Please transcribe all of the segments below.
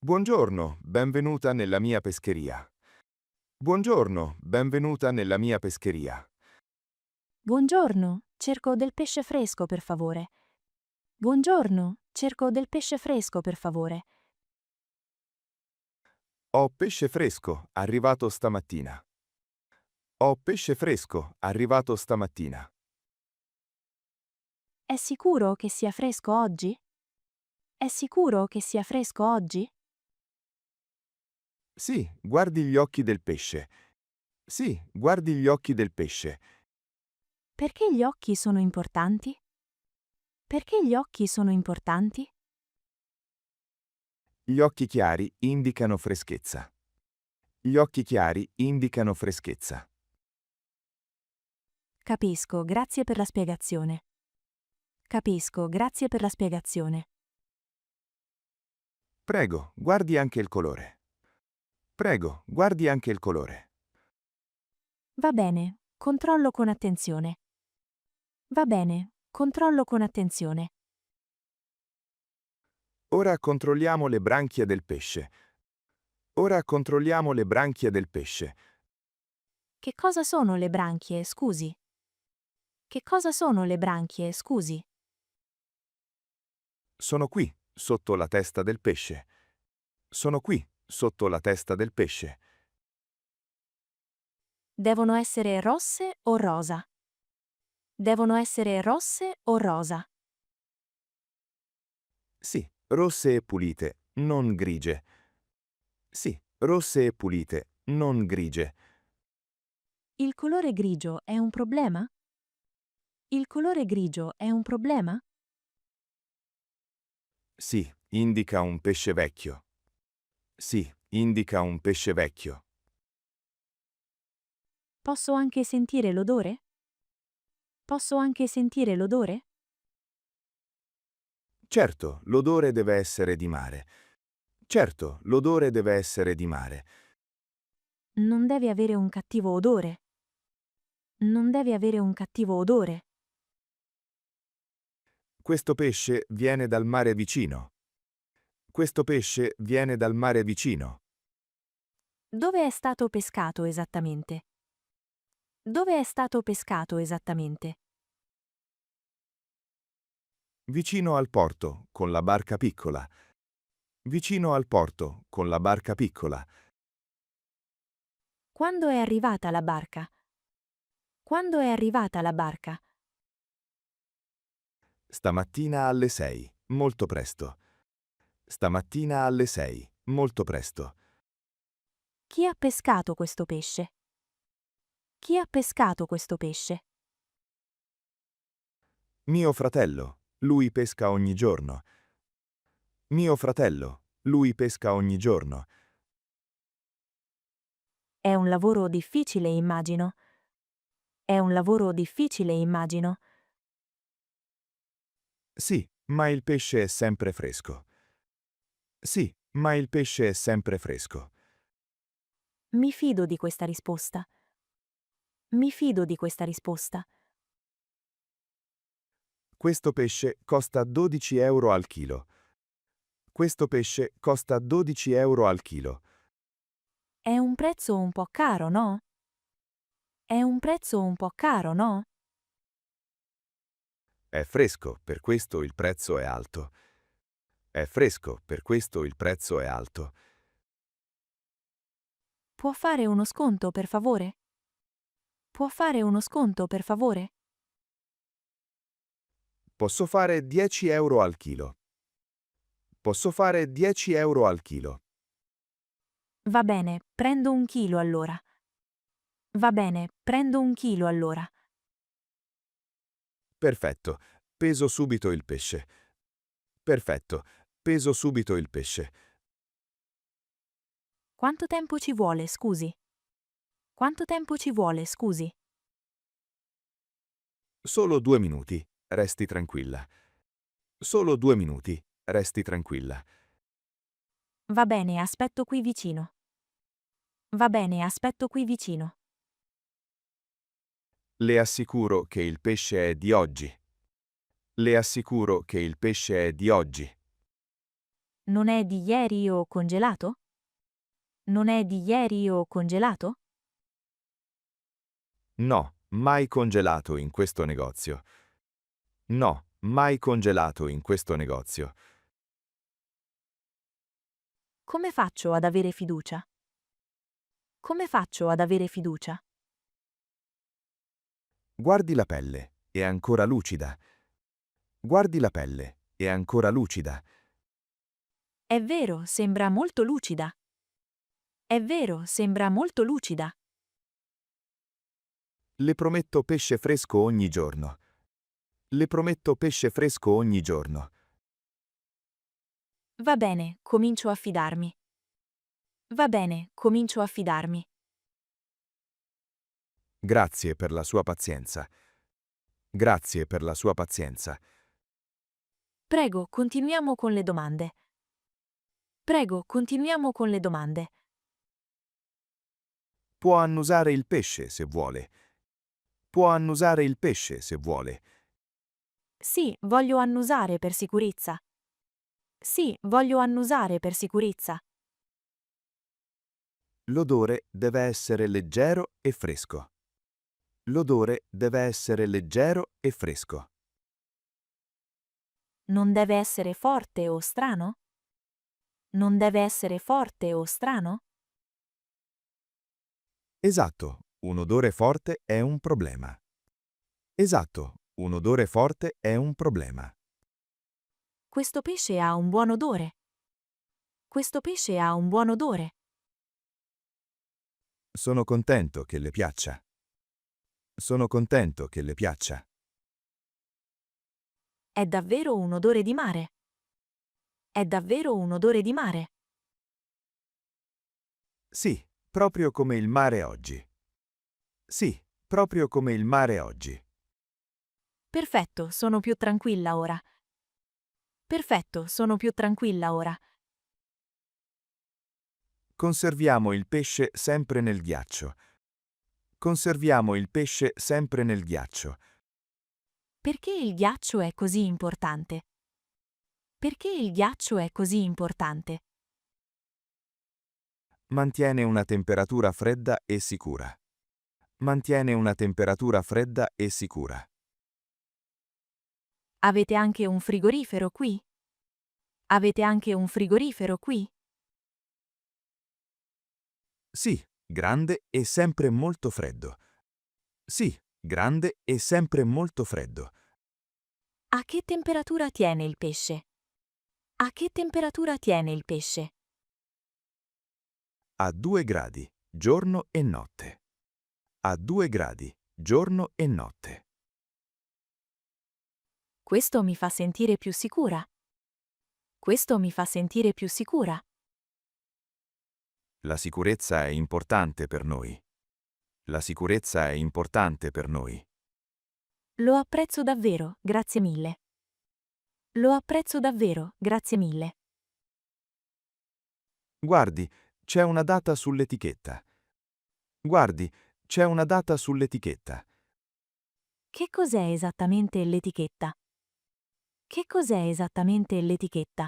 Buongiorno, benvenuta nella mia pescheria. Buongiorno, benvenuta nella mia pescheria. Buongiorno, cerco del pesce fresco per favore. Buongiorno, cerco del pesce fresco per favore. Ho pesce fresco, arrivato stamattina. Ho pesce fresco, arrivato stamattina. È sicuro che sia fresco oggi? È sicuro che sia fresco oggi? Sì, guardi gli occhi del pesce. Sì, guardi gli occhi del pesce. Perché gli occhi sono importanti? Perché gli occhi sono importanti? Gli occhi chiari indicano freschezza. Gli occhi chiari indicano freschezza. Capisco, grazie per la spiegazione. Capisco, grazie per la spiegazione. Prego, guardi anche il colore. Prego, guardi anche il colore. Va bene, controllo con attenzione. Va bene, controllo con attenzione. Ora controlliamo le branchie del pesce. Ora controlliamo le branchie del pesce. Che cosa sono le branchie, scusi? Che cosa sono le branchie, scusi? Sono qui, sotto la testa del pesce. Sono qui, sotto la testa del pesce. Devono essere rosse o rosa? Devono essere rosse o rosa? Sì, rosse e pulite, non grigie. Sì, rosse e pulite, non grigie. Il colore grigio è un problema? Il colore grigio è un problema? Sì, indica un pesce vecchio. Sì, indica un pesce vecchio. Posso anche sentire l'odore? Posso anche sentire l'odore? Certo, l'odore deve essere di mare. Certo, l'odore deve essere di mare. Non deve avere un cattivo odore. Non deve avere un cattivo odore. Questo pesce viene dal mare vicino. Questo pesce viene dal mare vicino. Dove è stato pescato esattamente? Dove è stato pescato esattamente? Vicino al porto, con la barca piccola. Vicino al porto, con la barca piccola. Quando è arrivata la barca? Quando è arrivata la barca? Stamattina alle 6, molto presto. Stamattina alle 6, molto presto. Chi ha pescato questo pesce? Chi ha pescato questo pesce? Mio fratello, lui pesca ogni giorno. Mio fratello, lui pesca ogni giorno. È un lavoro difficile, immagino. È un lavoro difficile, immagino. Sì, ma il pesce è sempre fresco. Sì, ma il pesce è sempre fresco. Mi fido di questa risposta. Mi fido di questa risposta. Questo pesce costa 12 euro al chilo. Questo pesce costa 12 euro al chilo. È un prezzo un po' caro, no? È un prezzo un po' caro, no? È fresco, per questo il prezzo è alto. È fresco, per questo il prezzo è alto. Può fare uno sconto, per favore? Può fare uno sconto, per favore? Posso fare 10 euro al chilo. Posso fare 10 euro al chilo. Va bene, prendo un chilo allora. Va bene, prendo un chilo allora. Perfetto, peso subito il pesce. Perfetto, peso subito il pesce. Quanto tempo ci vuole, scusi? Quanto tempo ci vuole, scusi? Solo 2 minuti, resti tranquilla. Solo 2 minuti, resti tranquilla. Va bene, aspetto qui vicino. Va bene, aspetto qui vicino. Le assicuro che il pesce è di oggi. Le assicuro che il pesce è di oggi. Non è di ieri o congelato? Non è di ieri o congelato? No, mai congelato in questo negozio. No, mai congelato in questo negozio. Come faccio ad avere fiducia? Come faccio ad avere fiducia? Guardi la pelle, è ancora lucida. Guardi la pelle, è ancora lucida. È vero, sembra molto lucida. È vero, sembra molto lucida. Le prometto pesce fresco ogni giorno. Le prometto pesce fresco ogni giorno. Va bene, comincio a fidarmi. Va bene, comincio a fidarmi. Grazie per la sua pazienza. Grazie per la sua pazienza. Prego, continuiamo con le domande. Prego, continuiamo con le domande. Può annusare il pesce se vuole. Può annusare il pesce se vuole. Sì, voglio annusare per sicurezza. Sì, voglio annusare per sicurezza. L'odore deve essere leggero e fresco. L'odore deve essere leggero e fresco. Non deve essere forte o strano? Non deve essere forte o strano? Esatto, un odore forte è un problema. Esatto, un odore forte è un problema. Questo pesce ha un buon odore. Questo pesce ha un buon odore. Sono contento che le piaccia. Sono contento che le piaccia. È davvero un odore di mare. È davvero un odore di mare. Sì, proprio come il mare oggi. Sì, proprio come il mare oggi. Perfetto, sono più tranquilla ora. Perfetto, sono più tranquilla ora. Conserviamo il pesce sempre nel ghiaccio. Conserviamo il pesce sempre nel ghiaccio. Perché il ghiaccio è così importante? Perché il ghiaccio è così importante? Mantiene una temperatura fredda e sicura. Mantiene una temperatura fredda e sicura. Avete anche un frigorifero qui? Avete anche un frigorifero qui? Sì, grande e sempre molto freddo. Sì, grande e sempre molto freddo. A che temperatura tiene il pesce? A che temperatura tiene il pesce? A 2 gradi, giorno e notte. A 2 gradi, giorno e notte. Questo mi fa sentire più sicura. Questo mi fa sentire più sicura. La sicurezza è importante per noi. La sicurezza è importante per noi. Lo apprezzo davvero, grazie mille. Lo apprezzo davvero, grazie mille. Guardi, c'è una data sull'etichetta. Guardi, c'è una data sull'etichetta. Che cos'è esattamente l'etichetta? Che cos'è esattamente l'etichetta?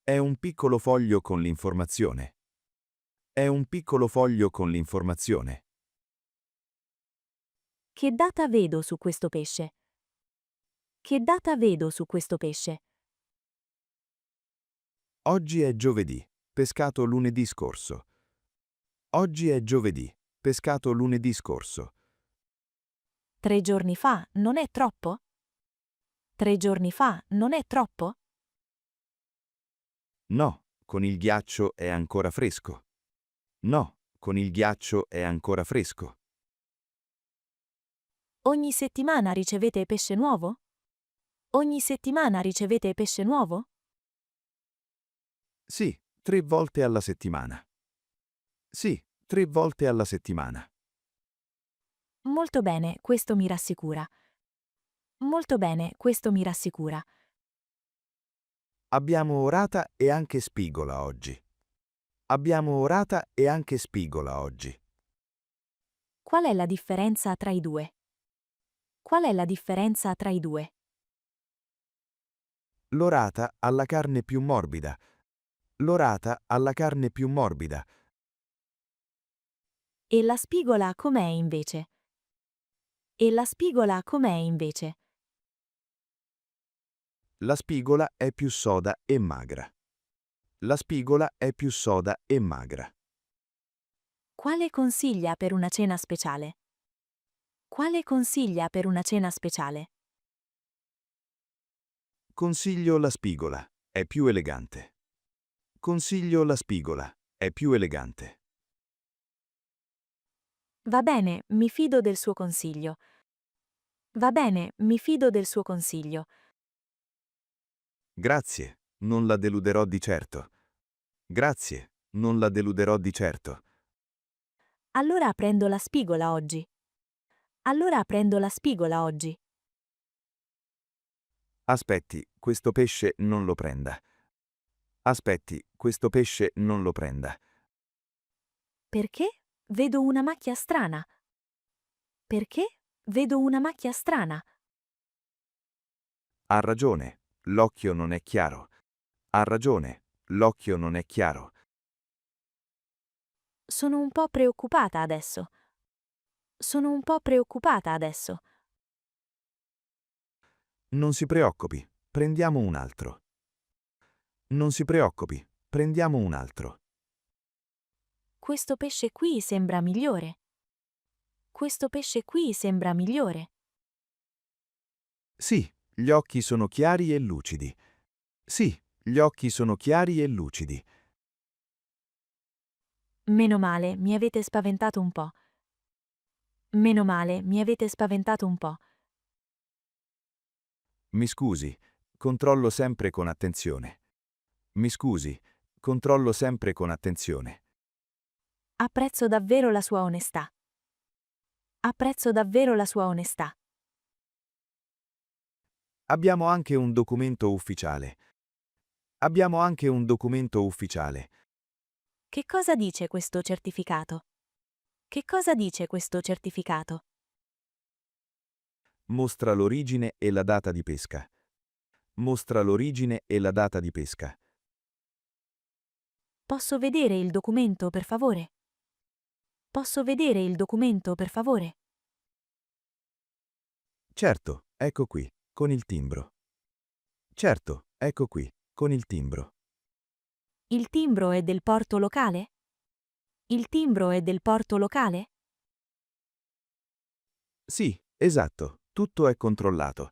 È un piccolo foglio con l'informazione. È un piccolo foglio con l'informazione. Che data vedo su questo pesce? Che data vedo su questo pesce? Oggi è giovedì, pescato lunedì scorso. Oggi è giovedì, pescato lunedì scorso. 3 giorni fa, non è troppo? 3 giorni fa, non è troppo? No, con il ghiaccio è ancora fresco. No, con il ghiaccio è ancora fresco. Ogni settimana ricevete pesce nuovo? Ogni settimana ricevete pesce nuovo? Sì, 3 volte alla settimana. Sì, 3 volte alla settimana. Molto bene, questo mi rassicura. Molto bene, questo mi rassicura. Abbiamo orata e anche spigola oggi. Abbiamo orata e anche spigola oggi. Qual è la differenza tra i due? Qual è la differenza tra i due? L'orata alla carne più morbida. L'orata alla carne più morbida. E la spigola com'è invece? E la spigola com'è invece? La spigola è più soda e magra. La spigola è più soda e magra. Quale consiglia per una cena speciale? Quale consiglia per una cena speciale? Consiglio la spigola, è più elegante. Consiglio la spigola, è più elegante. Va bene, mi fido del suo consiglio. Va bene, mi fido del suo consiglio. Grazie, non la deluderò di certo. Grazie, non la deluderò di certo. Allora prendo la spigola oggi. Allora prendo la spigola oggi. Aspetti, questo pesce non lo prenda. Aspetti, questo pesce non lo prenda. Perché? Vedo una macchia strana. Perché? Vedo una macchia strana. Ha ragione, l'occhio non è chiaro. Ha ragione, l'occhio non è chiaro. Sono un po' preoccupata adesso. Sono un po' preoccupata adesso. Non si preoccupi, prendiamo un altro. Non si preoccupi, prendiamo un altro. Questo pesce qui sembra migliore. Questo pesce qui sembra migliore. Sì, gli occhi sono chiari e lucidi. Sì, gli occhi sono chiari e lucidi. Meno male, mi avete spaventato un po'. Meno male, mi avete spaventato un po'. Mi scusi, controllo sempre con attenzione. Mi scusi, controllo sempre con attenzione. Apprezzo davvero la sua onestà. Apprezzo davvero la sua onestà. Abbiamo anche un documento ufficiale. Abbiamo anche un documento ufficiale. Che cosa dice questo certificato? Che cosa dice questo certificato? Mostra l'origine e la data di pesca. Mostra l'origine e la data di pesca. Posso vedere il documento, per favore? Posso vedere il documento, per favore? Certo, ecco qui, con il timbro. Certo, ecco qui, con il timbro. Il timbro è del porto locale? Il timbro è del porto locale? Sì, esatto, tutto è controllato.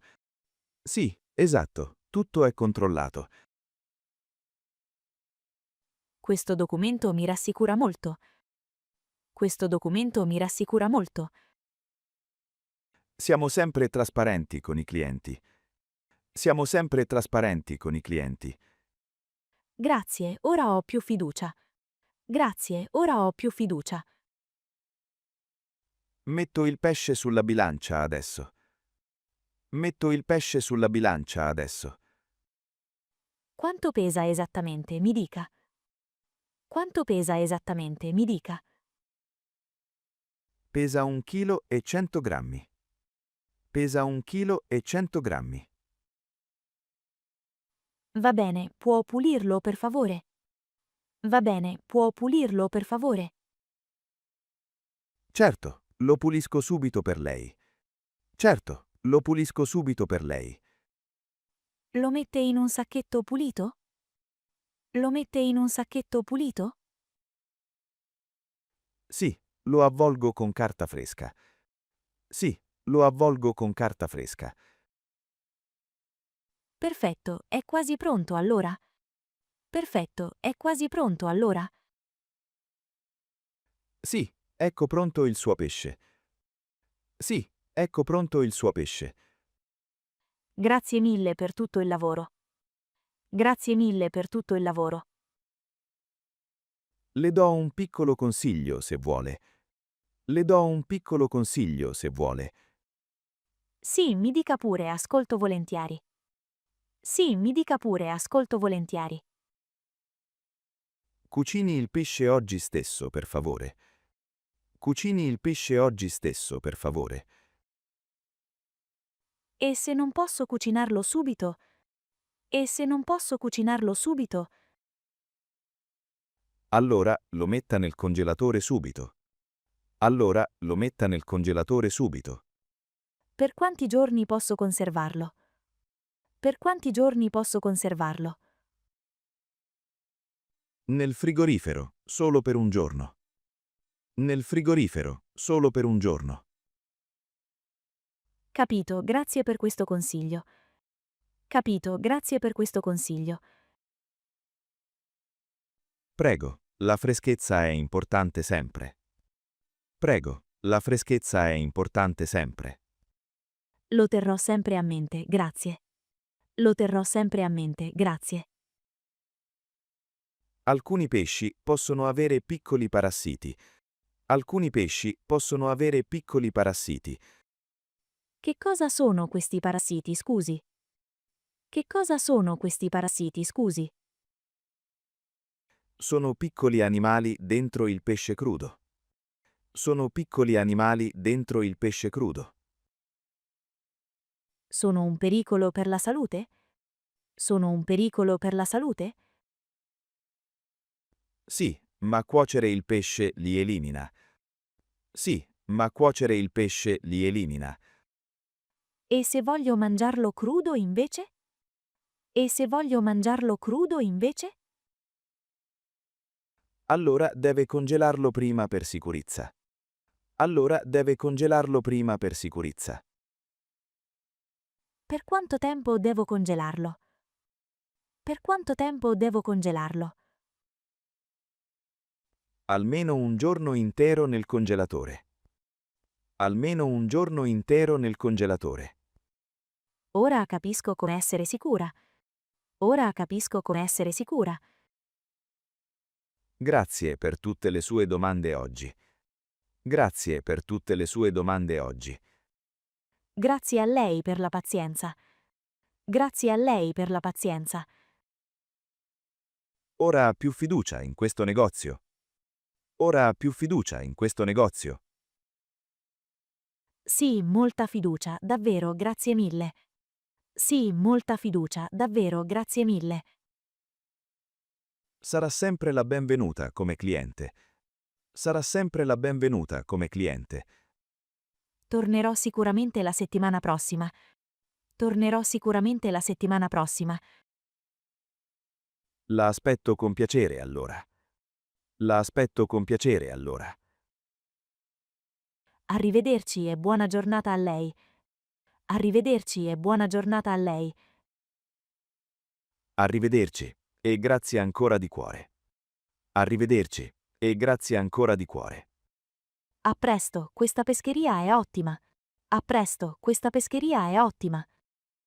Sì, esatto, tutto è controllato. Questo documento mi rassicura molto. Questo documento mi rassicura molto. Siamo sempre trasparenti con i clienti. Siamo sempre trasparenti con i clienti. Grazie, ora ho più fiducia. Grazie, ora ho più fiducia. Metto il pesce sulla bilancia adesso. Metto il pesce sulla bilancia adesso. Quanto pesa esattamente, mi dica? Quanto pesa esattamente, mi dica? Pesa 1 chilo e 100 grammi. Pesa 1 chilo e 100 grammi. Va bene, può pulirlo, per favore? Va bene, può pulirlo, per favore? Certo, lo pulisco subito per lei. Certo, lo pulisco subito per lei. Lo mette in un sacchetto pulito? Lo mette in un sacchetto pulito? Sì, lo avvolgo con carta fresca. Sì, lo avvolgo con carta fresca. Perfetto, è quasi pronto allora. Perfetto, è quasi pronto allora. Sì, ecco pronto il suo pesce. Sì, ecco pronto il suo pesce. Grazie mille per tutto il lavoro. Grazie mille per tutto il lavoro. Le do un piccolo consiglio se vuole. Le do un piccolo consiglio se vuole. Sì, mi dica pure, ascolto volentieri. Sì, mi dica pure, ascolto volentieri. Cucini il pesce oggi stesso, per favore. Cucini il pesce oggi stesso, per favore. E se non posso cucinarlo subito, E se non posso cucinarlo subito, Allora lo metta nel congelatore subito. Allora lo metta nel congelatore subito. per quanti giorni posso conservarlo? Per quanti giorni posso conservarlo? Nel frigorifero, solo per un giorno. Nel frigorifero, solo per un giorno. Capito, grazie per questo consiglio. Capito, grazie per questo consiglio. Prego, la freschezza è importante sempre. Prego, la freschezza è importante sempre. Lo terrò sempre a mente, grazie. Lo terrò sempre a mente, grazie. Alcuni pesci possono avere piccoli parassiti. Alcuni pesci possono avere piccoli parassiti. Che cosa sono questi parassiti, scusi? Che cosa sono questi parassiti, scusi? Sono piccoli animali dentro il pesce crudo. Sono piccoli animali dentro il pesce crudo. Sono un pericolo per la salute? Sono un pericolo per la salute? Sì, ma cuocere il pesce li elimina. Sì, ma cuocere il pesce li elimina. E se voglio mangiarlo crudo invece? E se voglio mangiarlo crudo invece? Allora deve congelarlo prima per sicurezza. Allora deve congelarlo prima per sicurezza. Per quanto tempo devo congelarlo? Per quanto tempo devo congelarlo? Almeno un giorno intero nel congelatore. Almeno un giorno intero nel congelatore. Ora capisco come essere sicura. Ora capisco come essere sicura. Grazie per tutte le sue domande oggi. Grazie per tutte le sue domande oggi. Grazie a lei per la pazienza. Grazie a lei per la pazienza. Ora ha più fiducia in questo negozio. Ora ha più fiducia in questo negozio. Sì, molta fiducia, davvero, grazie mille. Sì, molta fiducia, davvero, grazie mille. Sarà sempre la benvenuta come cliente. Sarà sempre la benvenuta come cliente. Tornerò sicuramente la settimana prossima. Tornerò sicuramente la settimana prossima. La aspetto con piacere allora. La aspetto con piacere allora. Arrivederci e buona giornata a lei. Arrivederci e buona giornata a lei. Arrivederci e grazie ancora di cuore. Arrivederci e grazie ancora di cuore. A presto, questa pescheria è ottima. A presto, questa pescheria è ottima.